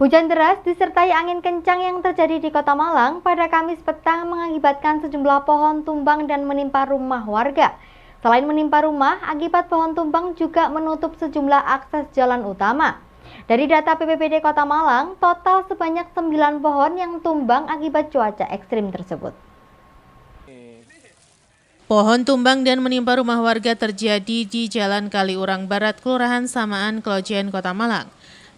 Hujan deras disertai angin kencang yang terjadi di Kota Malang pada Kamis petang mengakibatkan sejumlah pohon tumbang dan menimpa rumah warga. Selain menimpa rumah, akibat pohon tumbang juga menutup sejumlah akses jalan utama. Dari data BPBD Kota Malang, total sebanyak 9 pohon yang tumbang akibat cuaca ekstrim tersebut. Pohon tumbang dan menimpa rumah warga terjadi di Jalan Kaliurang Barat, Kelurahan Samaan, Klojen, Kota Malang.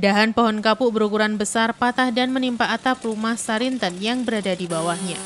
Dahan pohon kapuk berukuran besar patah dan menimpa atap rumah Sarinten yang berada di bawahnya.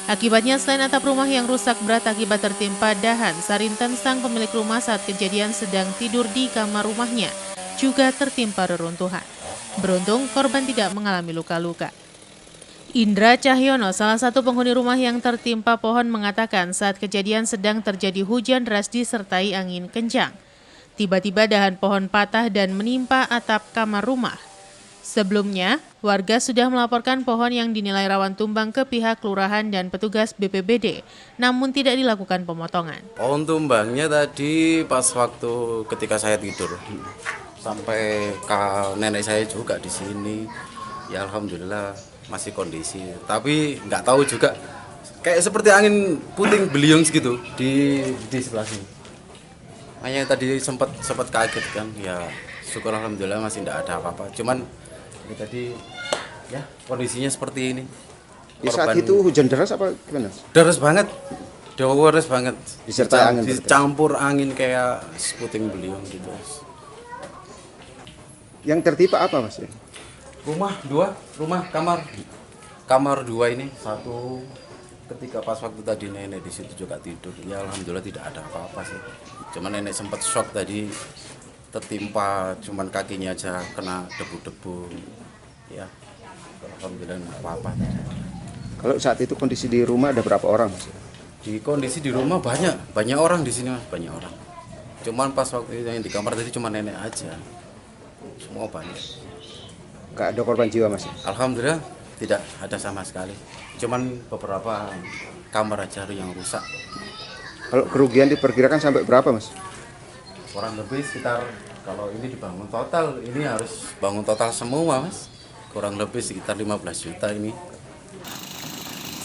Akibatnya selain atap rumah yang rusak berat akibat tertimpa dahan, Sarinten sang pemilik rumah saat kejadian sedang tidur di kamar rumahnya juga tertimpa reruntuhan. Beruntung korban tidak mengalami luka-luka. Indra Cahyono, salah satu penghuni rumah yang tertimpa pohon, mengatakan saat kejadian sedang terjadi hujan deras disertai angin kencang. Tiba-tiba dahan pohon patah dan menimpa atap kamar rumah. Sebelumnya, warga sudah melaporkan pohon yang dinilai rawan tumbang ke pihak kelurahan dan petugas BPBD, namun tidak dilakukan pemotongan. Pohon tumbangnya tadi pas waktu ketika saya tidur, sampai nenek saya juga di sini. Ya alhamdulillah masih kondisi, tapi nggak tahu juga kayak seperti angin puting beliung gitu di sebelah sini. Hanya tadi sempat kaget kan, ya syukur alhamdulillah masih tidak ada apa-apa. Cuman ini tadi ya kondisinya seperti ini. Saat itu hujan deras apa gimana? Deras banget, deras banget. Disertai angin. Dicampur angin kayak puting beliung gitu. Yang tertimpa apa mas? Rumah kamar dua ini satu. Ketika pas waktu tadi nenek di situ juga tidur, ya alhamdulillah tidak ada apa-apa sih. Cuman nenek sempat shock tadi, tertimpa, cuman kakinya aja kena debu-debu. Ya, alhamdulillah nggak apa-apa. Kalau saat itu kondisi di rumah ada berapa orang mas? Kondisi di rumah banyak orang di sini mas, banyak orang. Cuman pas waktu itu yang di kamar tadi cuma nenek aja, semua banyak. Nggak ada korban jiwa mas? Alhamdulillah tidak ada sama sekali. Cuman beberapa kamar aja yang rusak. Kalau kerugian diperkirakan sampai berapa mas? Kurang lebih sekitar, kalau ini dibangun total, ini harus bangun total semua mas. Kurang lebih sekitar 15 juta ini.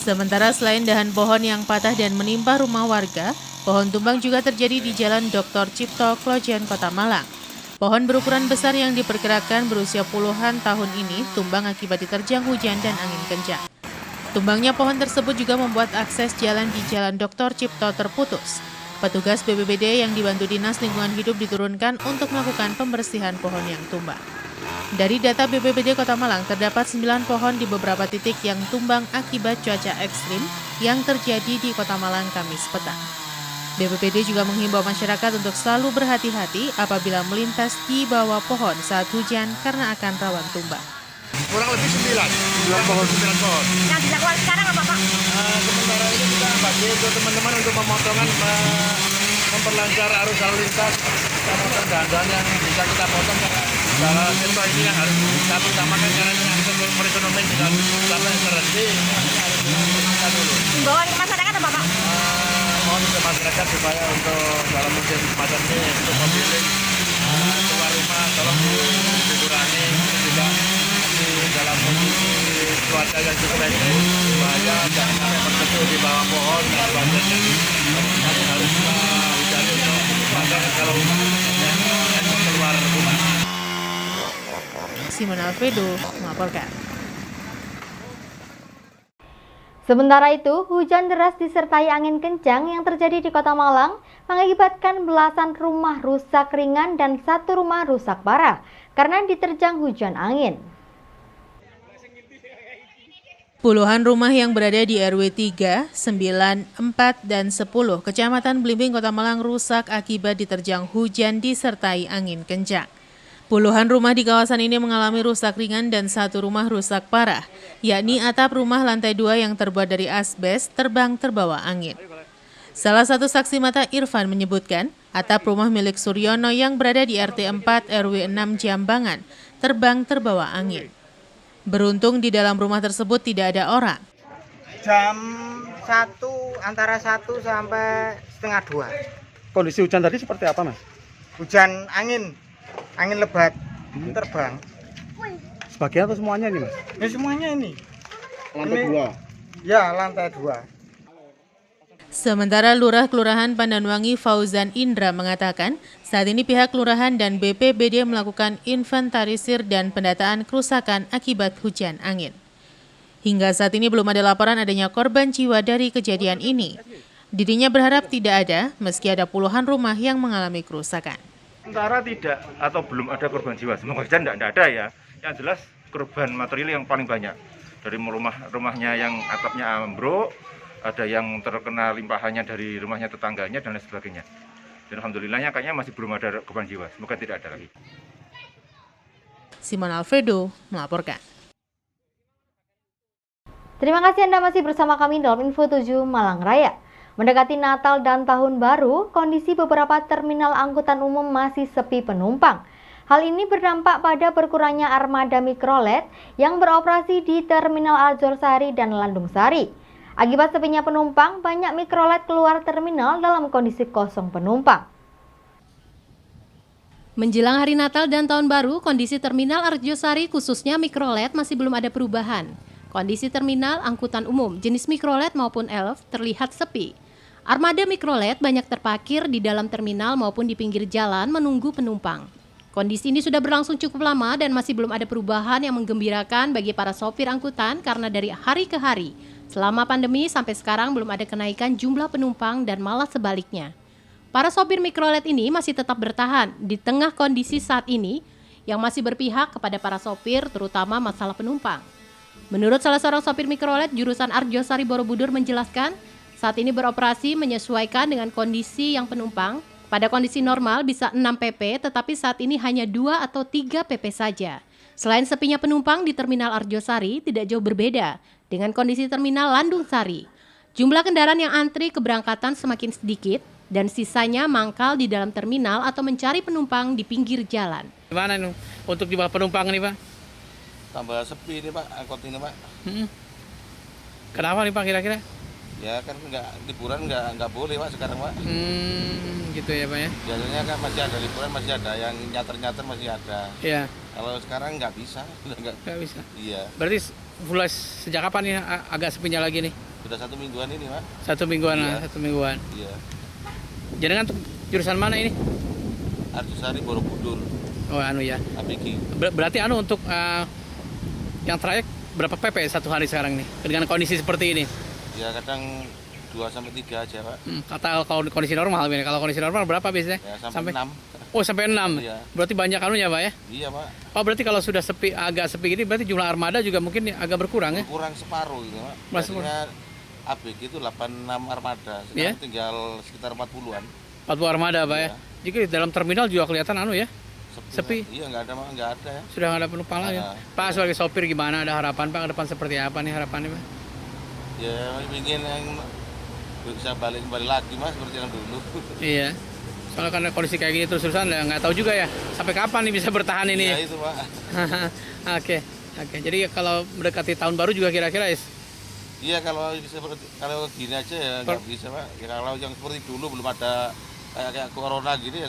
Sementara selain dahan pohon yang patah dan menimpa rumah warga, pohon tumbang juga terjadi di Jalan Dr. Cipto, Klojen, Kota Malang. Pohon berukuran besar yang diperkirakan berusia puluhan tahun ini tumbang akibat diterjang hujan dan angin kencang. Tumbangnya pohon tersebut juga membuat akses jalan di Jalan Dr. Cipto terputus. Petugas BPBD yang dibantu Dinas Lingkungan Hidup diturunkan untuk melakukan pembersihan pohon yang tumbang. Dari data BPBD Kota Malang, terdapat 9 pohon di beberapa titik yang tumbang akibat cuaca ekstrim yang terjadi di Kota Malang Kamis petang. BPBD juga menghimbau masyarakat untuk selalu berhati-hati apabila melintas di bawah pohon saat hujan karena akan rawan tumbang. Kurang lebih 9 pohon. Yang dilakukan sekarang apa Pak? Sementara ini kita bagi untuk teman-teman untuk pemotongan, memperlancar arus lalu lintas, kita potong dahan-dahan yang bisa kita potong karena salah satu ini yang harus kita utamakan karena ini yang perekonomian juga sampai terhenti, harus kita dulu. Himbauan ke masyarakat apa Pak? Mohon ke masyarakat supaya untuk dalam musim semacam ini untuk memilih keluar rumah tolong dikurangi, juga dalam kondisi cuaca yang cukup ekstrim supaya jangan sampai terjatuh di bawah pohon dan sebagainya. Kami harus hindari untuk masyarakat kalau mau keluar rumah. Simon Alfredo melaporkan. Sementara itu, hujan deras disertai angin kencang yang terjadi di Kota Malang mengakibatkan belasan rumah rusak ringan dan satu rumah rusak parah karena diterjang hujan angin. Puluhan rumah yang berada di RW 3, 9, 4, dan 10 Kecamatan Blimbing, Kota Malang rusak akibat diterjang hujan disertai angin kencang. Puluhan rumah di kawasan ini mengalami rusak ringan dan satu rumah rusak parah, yakni atap rumah lantai 2 yang terbuat dari asbes terbang terbawa angin. Salah satu saksi mata Irfan menyebutkan, atap rumah milik Suryono yang berada di RT 4 RW 6 Jambangan terbang terbawa angin. Beruntung di dalam rumah tersebut tidak ada orang. Jam 1, antara 1 sampai setengah 2. Kondisi hujan tadi seperti apa mas? Hujan angin lebat, terbang. Sebagian atau semuanya nih, Mas? Ya semuanya ini. Lantai Ini- 2. Ya, lantai 2. Sementara Lurah Kelurahan Pandanwangi Fauzan Indra mengatakan, saat ini pihak Kelurahan dan BPBD melakukan inventarisir dan pendataan kerusakan akibat hujan angin. Hingga saat ini belum ada laporan adanya korban jiwa dari kejadian ini. Dirinya berharap tidak ada, meski ada puluhan rumah yang mengalami kerusakan. Sementara tidak atau belum ada korban jiwa. Semoga saja tidak ada ya. Yang jelas korban material yang paling banyak. Dari rumahnya yang atapnya ambruk, ada yang terkena limpahannya dari rumahnya tetangganya dan lain sebagainya. Dan alhamdulillahnya kayaknya masih belum ada korban jiwa. Semoga tidak ada lagi. Simon Alfredo melaporkan. Terima kasih Anda masih bersama kami dalam Info 7 Malang Raya. Mendekati Natal dan Tahun Baru, kondisi beberapa terminal angkutan umum masih sepi penumpang. Hal ini berdampak pada berkurangnya armada mikrolet yang beroperasi di Terminal Arjosari dan Landung Sari. Akibat sepinya penumpang, banyak mikrolet keluar terminal dalam kondisi kosong penumpang. Menjelang hari Natal dan Tahun Baru, kondisi Terminal Arjosari khususnya mikrolet masih belum ada perubahan. Kondisi terminal angkutan umum jenis mikrolet maupun elf terlihat sepi. Armada mikrolet banyak terparkir di dalam terminal maupun di pinggir jalan menunggu penumpang. Kondisi ini sudah berlangsung cukup lama dan masih belum ada perubahan yang menggembirakan bagi para sopir angkutan karena dari hari ke hari, selama pandemi sampai sekarang belum ada kenaikan jumlah penumpang dan malah sebaliknya. Para sopir mikrolet ini masih tetap bertahan di tengah kondisi saat ini yang masih berpihak kepada para sopir terutama masalah penumpang. Menurut salah seorang sopir mikrolet jurusan Arjosari Borobudur menjelaskan, saat ini beroperasi menyesuaikan dengan kondisi yang penumpang. Pada kondisi normal bisa 6 pp, tetapi saat ini hanya 2 atau 3 pp saja. Selain sepinya penumpang di Terminal Arjosari tidak jauh berbeda dengan kondisi Terminal Landung Sari. Jumlah kendaraan yang antri keberangkatan semakin sedikit dan sisanya mangkal di dalam terminal atau mencari penumpang di pinggir jalan. Gimana nih untuk jumlah penumpang nih, Pak? Tambah sepi nih Pak, angkot ini Pak. Kenapa nih Pak kira-kira? Ya kan liburan nggak boleh Pak sekarang Pak. Gitu ya Pak ya? Biasanya kan masih ada liburan, masih ada yang nyater masih ada. Iya. Kalau sekarang nggak bisa. Nggak bisa? Iya. Berarti mulai sejak kapan nih agak sepinya lagi nih? Sudah 1 mingguan ini Pak. 1 mingguan Iya. lah, 1 mingguan. Iya. Jenengan jurusan mana ini? Arjosari Borobudur. Oh ya. APG. Berarti untuk yang trayek berapa pp satu hari sekarang nih dengan kondisi seperti ini? Ya kadang 2-3 aja Pak. Kata kalau kondisi normal ini, kalau kondisi normal berapa biasanya? Ya sampai 6. Oh sampai 6. Iya. Berarti banyak anunya Pak ya? Iya Pak. Pak berarti kalau sudah sepi agak sepi gini berarti jumlah armada juga mungkin agak berkurang ya? Kurang separuh gitu Pak. Biasanya APG itu 86 armada, sekarang tinggal sekitar 40-an. 40 armada Pak ya? Jadi di dalam terminal juga kelihatan ya? Sepi. Iya nggak ada ya. Sudah nggak ada penumpang lagi. Pak sebagai sopir gimana? Ada harapan Pak ke depan seperti apa nih harapannya Pak? Ya ingin yang bisa kembali lagi Mas seperti yang dulu. Iya. Soalnya karena kondisi kayak gini terus-terusan nggak tahu juga ya sampai kapan nih bisa bertahan ini. Iya itu Pak. Oke. Jadi kalau mendekati tahun baru juga kira-kira Iya kalau gini aja ya nggak bisa Pak. Ya, kalau yang seperti dulu belum ada kayak corona gini ya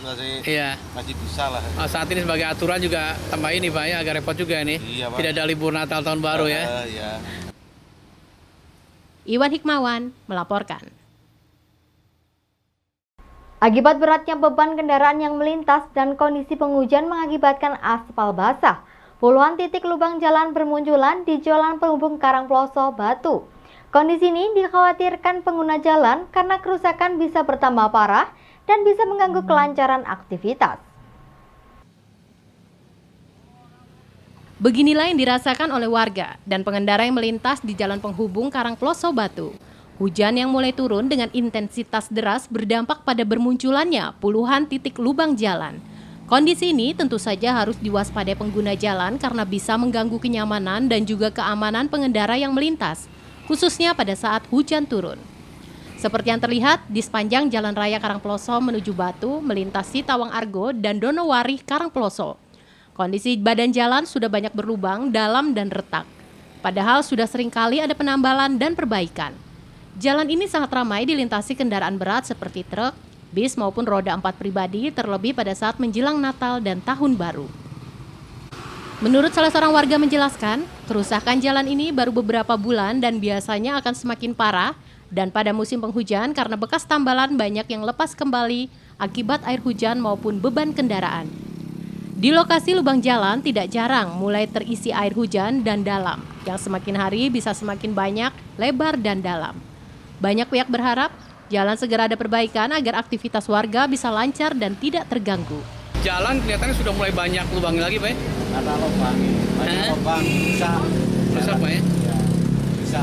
masih bisa lah. Saat ini sebagai aturan juga tambah ini Pak ya agak repot juga nih. Iya, Pak. Tidak ada libur Natal tahun baru ya. Iya. Iwan Hikmawan melaporkan. Akibat beratnya beban kendaraan yang melintas dan kondisi penghujan mengakibatkan aspal basah, puluhan titik lubang jalan bermunculan di jalan penghubung Karangploso, Batu. Kondisi ini dikhawatirkan pengguna jalan karena kerusakan bisa bertambah parah dan bisa mengganggu kelancaran aktivitas. Beginilah yang dirasakan oleh warga dan pengendara yang melintas di jalan penghubung Karangploso, Batu. Hujan yang mulai turun dengan intensitas deras berdampak pada bermunculannya puluhan titik lubang jalan. Kondisi ini tentu saja harus diwaspadai pengguna jalan karena bisa mengganggu kenyamanan dan juga keamanan pengendara yang melintas, khususnya pada saat hujan turun. Seperti yang terlihat di sepanjang Jalan Raya Karangploso menuju Batu melintasi Tawang Argo dan Donowari Karangploso. Kondisi badan jalan sudah banyak berlubang, dalam dan retak. Padahal sudah sering kali ada penambalan dan perbaikan. Jalan ini sangat ramai dilintasi kendaraan berat seperti truk, bis maupun roda 4 pribadi, terlebih pada saat menjelang Natal dan Tahun Baru. Menurut salah seorang warga menjelaskan, kerusakan jalan ini baru beberapa bulan dan biasanya akan semakin parah dan pada musim penghujan karena bekas tambalan banyak yang lepas kembali akibat air hujan maupun beban kendaraan. Di lokasi lubang jalan tidak jarang mulai terisi air hujan dan dalam, yang semakin hari bisa semakin banyak, lebar dan dalam. Banyak pihak berharap jalan segera ada perbaikan agar aktivitas warga bisa lancar dan tidak terganggu. Jalan kelihatannya sudah mulai banyak lubangnya lagi, Pak ya? Kata lubang, banyak lubang, bisa. Rusak, Pak ya? Ya, bisa.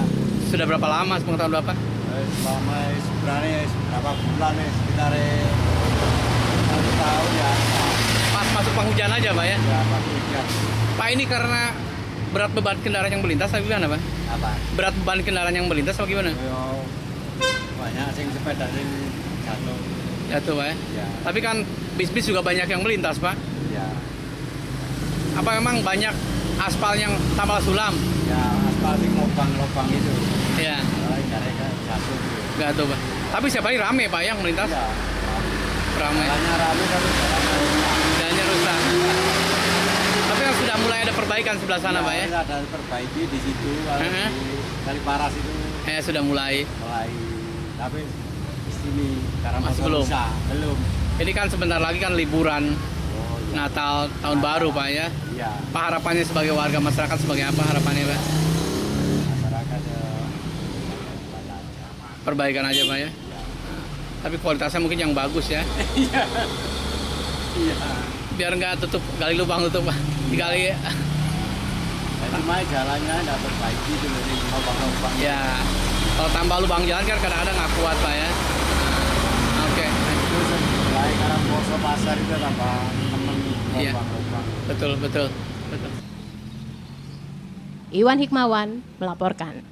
Sudah berapa lama, sepengetahuan Bapak? Selama sebenarnya berapa bulan nih, sekitar 1 tahun ya. Pas masuk penghujan aja, Pak ya? Ya, pas hujan. Pak, ini karena berat beban kendaraan yang melintas atau gimana, Pak? Apa? Berat beban kendaraan yang melintas atau gimana? Yo, banyak sing sepeda sing jatuh. Jatuh, Pak ya? Ya, Tapi kan bis-bis juga banyak yang melintas, Pak. ya. Apa memang banyak aspal yang tambal sulam? Ya, aspal sing lubang-lubang itu. Iya. Mereka jatuh. Jatuh, Pak. Tapi setiap hari rame, Pak, yang melintas? Ya, Rame. jalannya rame tapi jalannya rusak. Jalannya rusak. Tapi kan sudah mulai ada perbaikan sebelah sana, Pak ya? Ada perbaiki di situ, kalau di Kaliparas itu Sudah mulai. tapi di sini karena Masih masih belum? belum. Ini kan sebentar lagi kan liburan Oh, iya. Natal, tahun baru, Pak ya? Iya, Pak, harapannya sebagai warga masyarakat sebagai apa harapannya, Pak? masyarakat Perbaikan aja, Pak ya? Tapi kualitasnya mungkin yang bagus ya? Iya. Biar nggak gali lubang tutup, Pak. Digali ya? Cuma jalannya tidak perbaiki dulu nih, lubang-lubang. Ya, kalau tambah lubang jalan kan kadang-kadang nggak kuat, Pak ya? Oke. Itu mulai karena poso pasar itu tambah temen Iya. lubang-lubang. Betul. Iwan Hikmawan melaporkan.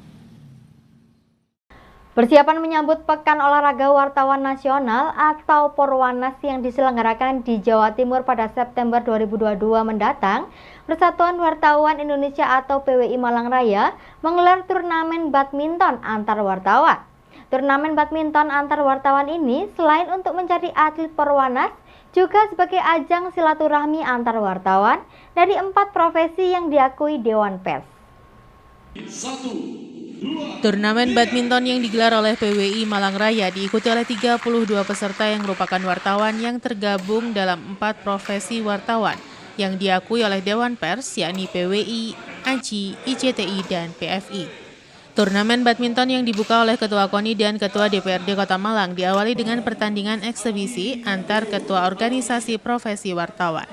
Persiapan menyambut Pekan Olahraga Wartawan Nasional atau Porwanas yang diselenggarakan di Jawa Timur pada September 2022 mendatang, Persatuan Wartawan Indonesia atau PWI Malang Raya menggelar turnamen badminton antar wartawan. Turnamen badminton antar wartawan ini selain untuk mencari atlet Porwanas, juga sebagai ajang silaturahmi antar wartawan dari 4 profesi yang diakui Dewan Pers. Turnamen badminton yang digelar oleh PWI Malang Raya diikuti oleh 32 peserta yang merupakan wartawan yang tergabung dalam 4 profesi wartawan yang diakui oleh Dewan Pers, yakni PWI, AJI, ICTI, dan PFI. Turnamen badminton yang dibuka oleh Ketua KONI dan Ketua DPRD Kota Malang diawali dengan pertandingan eksebisi antar ketua organisasi profesi wartawan.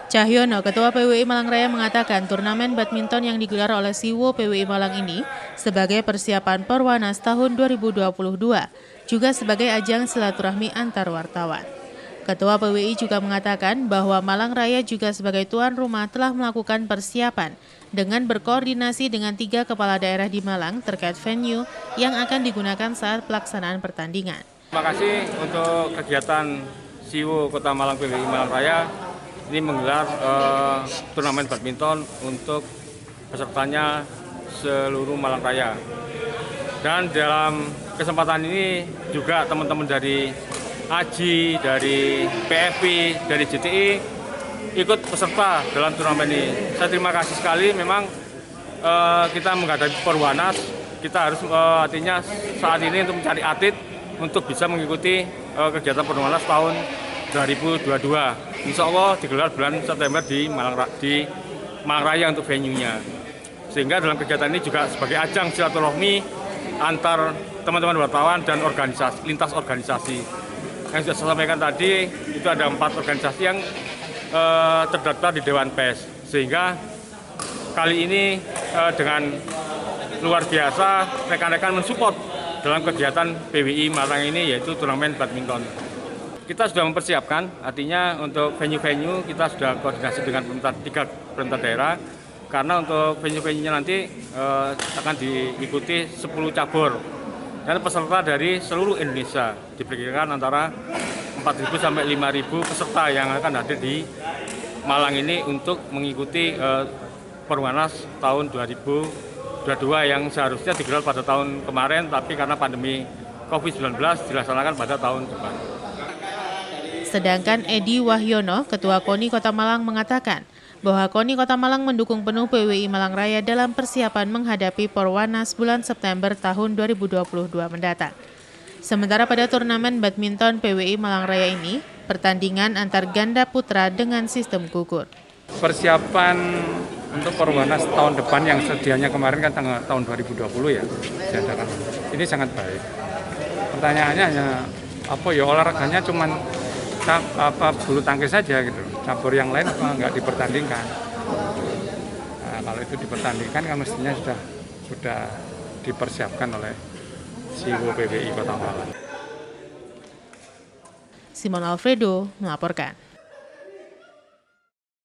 Cahyono, Ketua PWI Malang Raya mengatakan turnamen badminton yang digelar oleh Siwo PWI Malang ini sebagai persiapan Porwanas tahun 2022, juga sebagai ajang silaturahmi antar wartawan. Ketua PWI juga mengatakan bahwa Malang Raya juga sebagai tuan rumah telah melakukan persiapan dengan berkoordinasi dengan 3 kepala daerah di Malang terkait venue yang akan digunakan saat pelaksanaan pertandingan. Terima kasih untuk kegiatan Siwo Kota Malang PWI Malang Raya ini menggelar turnamen badminton untuk pesertanya seluruh Malang Raya. Dan dalam kesempatan ini juga teman-teman dari AJI, dari PFI, dari JTI ikut peserta dalam turnamen ini. Saya terima kasih sekali, memang kita menghadapi Porwanas, kita harus artinya saat ini untuk mencari atlet untuk bisa mengikuti kegiatan Porwanas tahun 2022. Insya Allah digelar bulan September di Malang Raya untuk venue-nya. Sehingga dalam kegiatan ini juga sebagai ajang silaturahmi antar teman-teman wartawan dan organisasi, lintas organisasi. Yang sudah saya sampaikan tadi, itu ada 4 organisasi yang terdaftar di Dewan Pers. Sehingga kali ini dengan luar biasa rekan-rekan mensupport dalam kegiatan PWI Malang ini, yaitu turnamen badminton. Kita sudah mempersiapkan, artinya untuk venue-venue kita sudah koordinasi dengan 3 pemerintah daerah, karena untuk venue-venue-nya nanti akan diikuti 10 cabur dan peserta dari seluruh Indonesia, diperkirakan antara 4.000 sampai 5.000 peserta yang akan hadir di Malang ini untuk mengikuti Porwanas tahun 2022 yang seharusnya digelar pada tahun kemarin, tapi karena pandemi COVID-19 dilaksanakan pada tahun depan. Sedangkan Edi Wahyono, Ketua KONI Kota Malang mengatakan bahwa KONI Kota Malang mendukung penuh PWI Malang Raya dalam persiapan menghadapi Porwanas bulan September tahun 2022 mendatang. Sementara pada turnamen badminton PWI Malang Raya ini, pertandingan antar ganda putra dengan sistem gugur. Persiapan untuk Porwanas tahun depan yang sedianya kemarin kan tahun 2020 ya, diadakan. Ini sangat baik. Pertanyaannya hanya olahraganya cuman bulu tangkis saja gitu. Cabur yang lain nggak dipertandingkan. Nah, kalau itu dipertandingkan kan mestinya sudah dipersiapkan oleh CEO PWI Kota Malang. Simon Alfredo melaporkan.